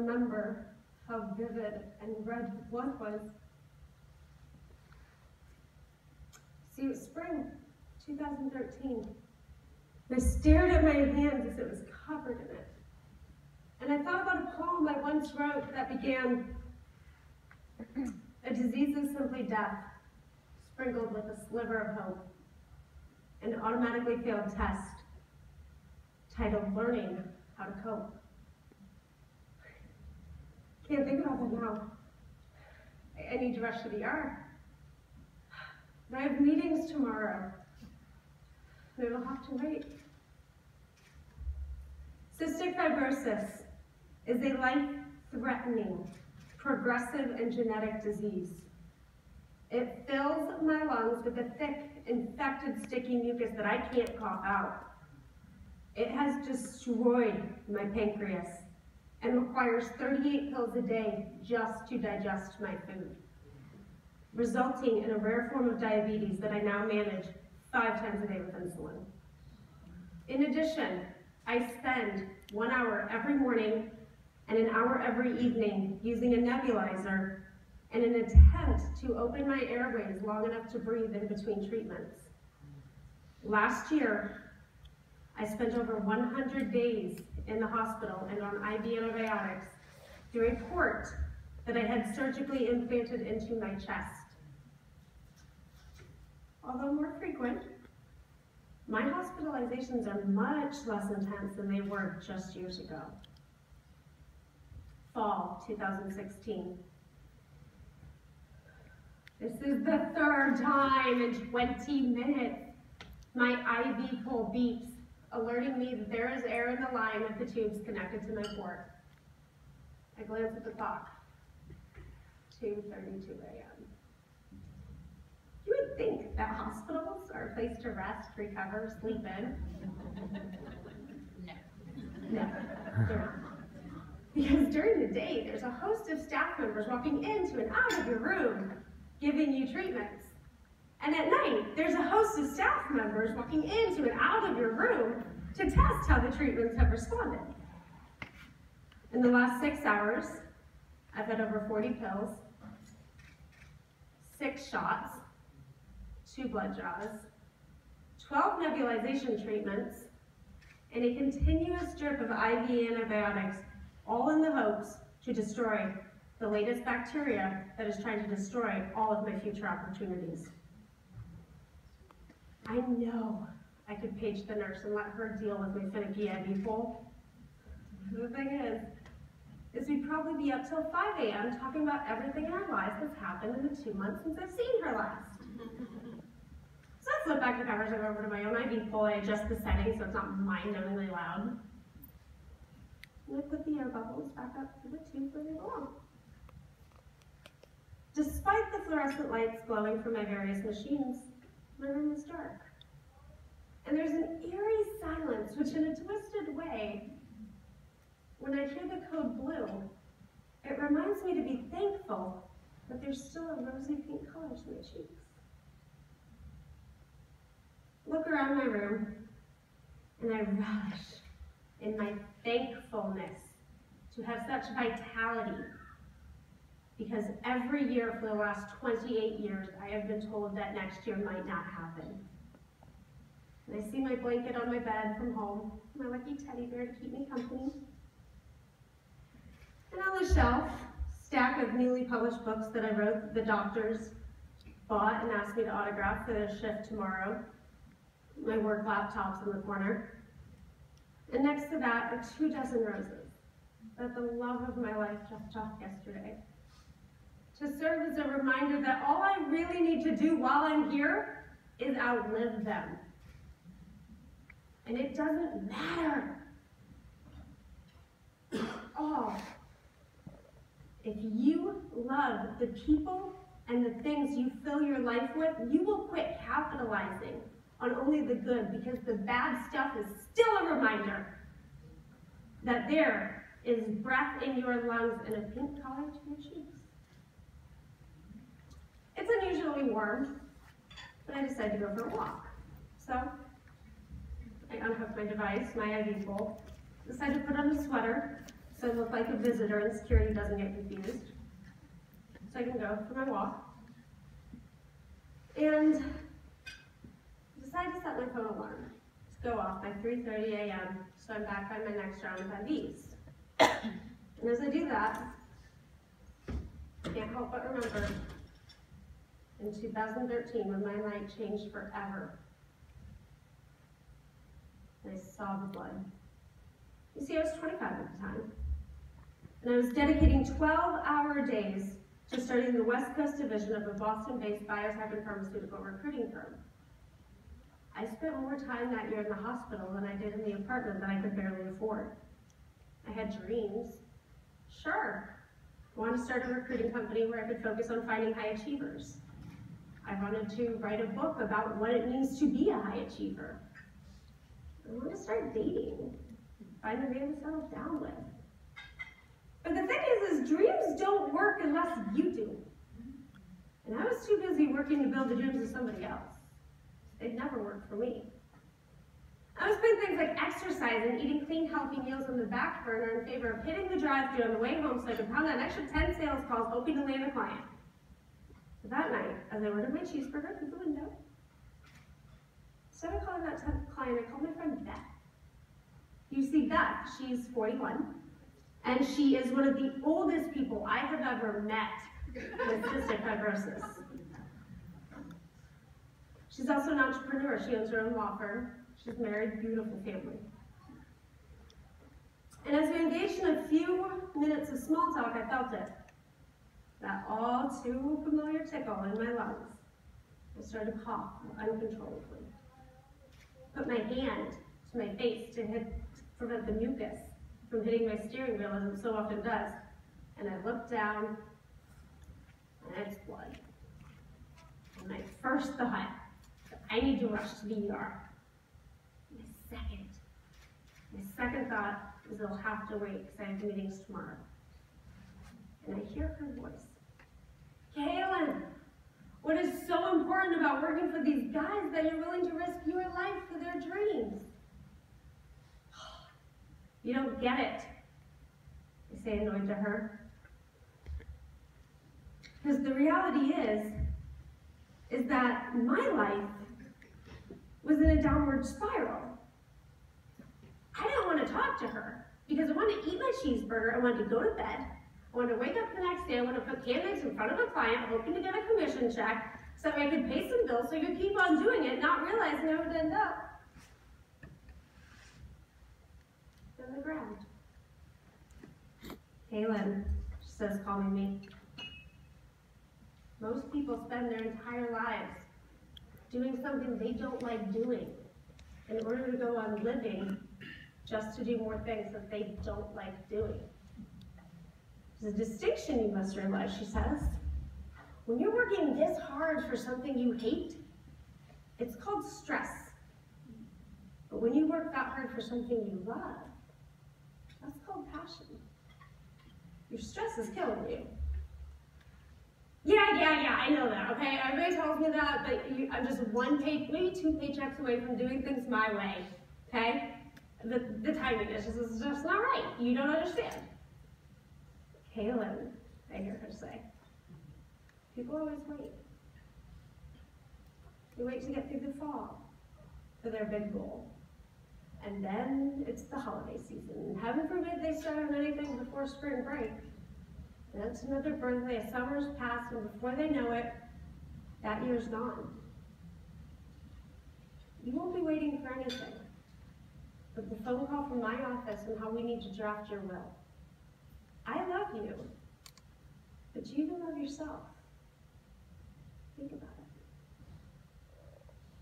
remember how vivid and red the blood was. See, it was spring 2013. I stared at my hands as it was covered in it. And I thought about a poem I once wrote that began, "A disease is simply death, sprinkled with a sliver of hope. An automatically failed test, titled Learning How to Cope." Can't think about that now. I need to rush to the ER. But I have meetings tomorrow. And it'll have to wait. Cystic fibrosis is a life-threatening, progressive, and genetic disease. It fills my lungs with a thick, infected, sticky mucus that I can't cough out. It has destroyed my pancreas and requires 38 pills a day just to digest my food, resulting in a rare form of diabetes that I now manage 5 times a day with insulin. In addition, I spend 1 hour every morning and an hour every evening using a nebulizer in an attempt to open my airways long enough to breathe in between treatments. Last year, I spent over 100 days in the hospital and on IV antibiotics to report that I had surgically implanted into my chest. Although more frequent, my hospitalizations are much less intense than they were just years ago. Fall 2016. This is the 3rd time in 20 minutes my IV pole beeps, alerting me that there is air in the line of the tubes connected to my port. I glance at the clock. 2:32 a.m. You would think that hospitals are a place to rest, recover, sleep in. No, they're not. Because during the day, there's a host of staff members walking into and out of your room, giving you treatments. And at night, there's a host of staff members walking into and out of your room to test how the treatments have responded. In the last 6 hours, I've had over 40 pills, 6 shots, 2 blood draws, 12 nebulization treatments, and a continuous drip of IV antibiotics, all in the hopes to destroy the latest bacteria that is trying to destroy all of my future opportunities. I know I could page the nurse and let her deal with my finicky IV pole. The thing is we'd probably be up till 5 a.m. talking about everything in our lives that's happened in the 2 months since I've seen her last. So I flip back the covers over to my own IV pole. I adjust the settings so it's not mind-numbingly loud. And I put the air bubbles back up to the tube where they belong. Despite the fluorescent lights glowing from my various machines, my room is dark. And there's an eerie silence, which in a twisted way, when I hear the code blue, it reminds me to be thankful that there's still a rosy pink color to my cheeks. Look around my room, and I relish in my thankfulness to have such vitality, because every year for the last 28 years, I have been told that next year might not happen. And I see my blanket on my bed from home, my lucky teddy bear to keep me company. And on the shelf, stack of newly published books that I wrote the doctors bought and asked me to autograph for their shift tomorrow. My work laptop's in the corner. And next to that are 2 dozen roses that the love of my life dropped off yesterday, to serve as a reminder that all I really need to do while I'm here is outlive them. And it doesn't matter. Oh, if you love the people and the things you fill your life with, you will quit capitalizing on only the good, because the bad stuff is still a reminder that there is breath in your lungs and a pink color to your cheeks. It's unusually warm, but I decided to go for a walk. So I unhooked my device, my IV pole, decided to put on a sweater, so I look like a visitor and security doesn't get confused. So I can go for my walk. And decide to set my phone alarm to go off by 3:30 a.m. so I'm back by my next round of IVs. And as I do that, I can't help but remember in 2013 when my life changed forever. And I saw the blood. You see, I was 25 at the time. And I was dedicating 12-hour days to starting the West Coast division of a Boston-based biotech and pharmaceutical recruiting firm. I spent more time that year in the hospital than I did in the apartment that I could barely afford. I had dreams. Sure, I wanted to start a recruiting company where I could focus on finding high achievers. I wanted to write a book about what it means to be a high achiever. I wanted to start dating, find a man to settle down with. But the thing is dreams don't work unless you do. And I was too busy working to build the dreams of somebody else. They'd never worked for me. I was putting things like exercise and eating clean, healthy meals on the back burner in favor of hitting the drive-thru on the way home so I could pound out an extra 10 sales calls hoping to land a client. But that night, as I ordered my cheeseburger through the window, instead of calling that 10th client, I called my friend Beth. You see, Beth, she's 41, and she is one of the oldest people I have ever met with cystic fibrosis. She's also an entrepreneur. She owns her own law firm. She's married, beautiful family. And as we engaged in a few minutes of small talk, I felt it. That all too familiar tickle in my lungs. I started to cough uncontrollably. Put my hand to my face to prevent the mucus from hitting my steering wheel as it so often does. And I looked down, and it's blood. And my first thought, I need to rush to the ER. My second thought is they'll have to wait because I have meetings tomorrow. And I hear her voice. Kaylin, what is so important about working for these guys that you're willing to risk your life for their dreams? You don't get it, I say annoyed to her. Because the reality is that my life was in a downward spiral. I didn't want to talk to her because I wanted to eat my cheeseburger, I wanted to go to bed, I wanted to wake up the next day, I wanted to put candidates in front of a client hoping to get a commission check so I could pay some bills so I could keep on doing it, not realizing I would end up on the ground. Kaylin, she says, calling me. Most people spend their entire lives doing something they don't like doing in order to go on living just to do more things that they don't like doing. There's a distinction you must realize, she says. When you're working this hard for something you hate, it's called stress. But when you work that hard for something you love, that's called passion. Your stress is killing you. Yeah, I know that, okay? Everybody tells me that, but I'm just maybe 2 paychecks away from doing things my way, okay? The timing is just not right. You don't understand. Kaylin, I hear her say, people always wait. They wait to get through the fall for their big goal. And then it's the holiday season. Heaven forbid they start on anything before spring break. That's another birthday, a summer's passed, and before they know it, that year's gone. You won't be waiting for anything but the phone call from my office and how we need to draft your will. I love you, but you even love yourself. Think about it.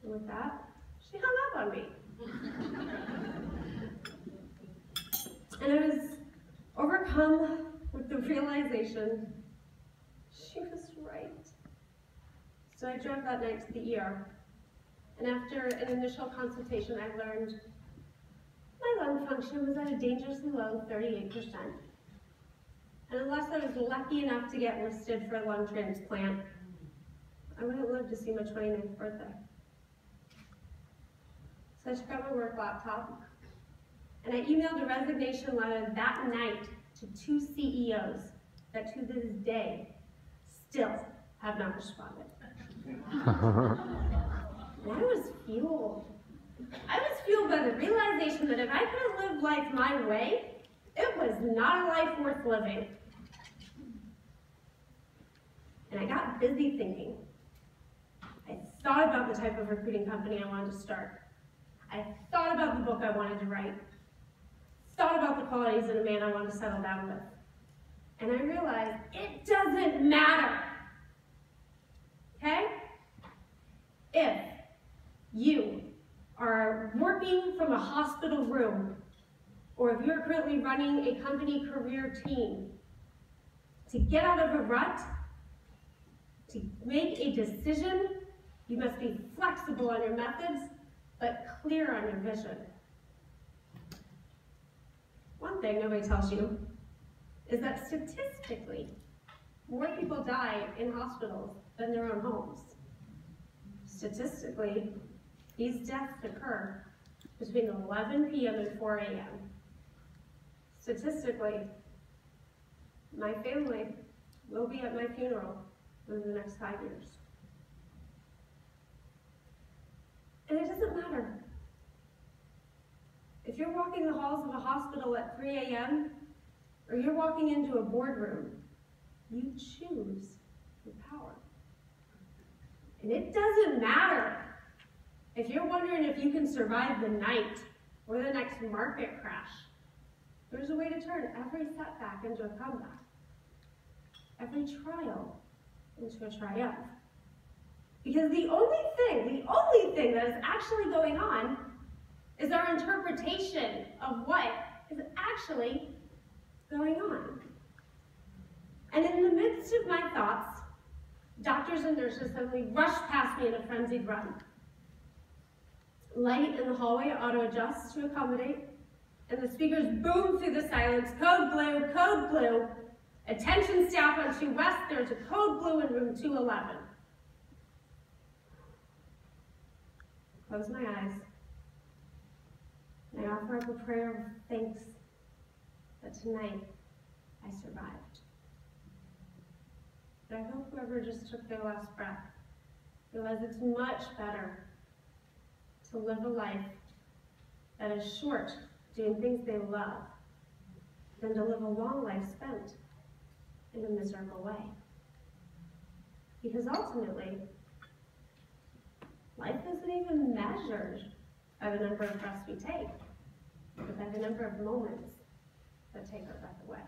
And with that, she hung up on me. And I was overcome with the realization she was right. So I drove that night to the ER. And after an initial consultation, I learned my lung function was at a dangerously low 38%. And unless I was lucky enough to get listed for a lung transplant, I wouldn't live to see my 29th birthday. So I took out my work laptop, and I emailed a resignation letter that night to 2 CEOs that to this day still have not responded. And I was fueled. I was fueled by the realization that if I could have lived life my way, it was not a life worth living. And I got busy thinking. I thought about the type of recruiting company I wanted to start. I thought about the book I wanted to write. Thought about the qualities in a man I wanted to settle down with. And I realized it doesn't matter. Okay? If you are working from a hospital room, or if you're currently running a company career team, to get out of a rut, to make a decision, you must be flexible on your methods, but clear on your vision. One thing nobody tells you is that statistically, more people die in hospitals than their own homes. Statistically, these deaths occur between 11 p.m. and 4 a.m. Statistically, my family will be at my funeral within the next 5 years. And it doesn't matter. If you're walking the halls of a hospital at 3 a.m., or you're walking into a boardroom, you choose your power. And it doesn't matter if you're wondering if you can survive the night or the next market crash. There's a way to turn every setback into a comeback, every trial into a triumph. Because the only thing that is actually going on is our interpretation of what is actually going on. And in the midst of my thoughts, doctors and nurses suddenly rushed past me in a frenzied run. Light in the hallway auto-adjusts to accommodate, and the speakers boom through the silence, code blue, code blue. Attention staff on 2 West, there's a code blue in room 211. Close my eyes, and I offer up a prayer of thanks that tonight I survived. But I hope whoever just took their last breath realized it's much better to live a life that is short, doing things they love, than to live a long life spent in a miserable way. Because ultimately, life isn't even measured by the number of breaths we take, but by the number of moments that take our breath away.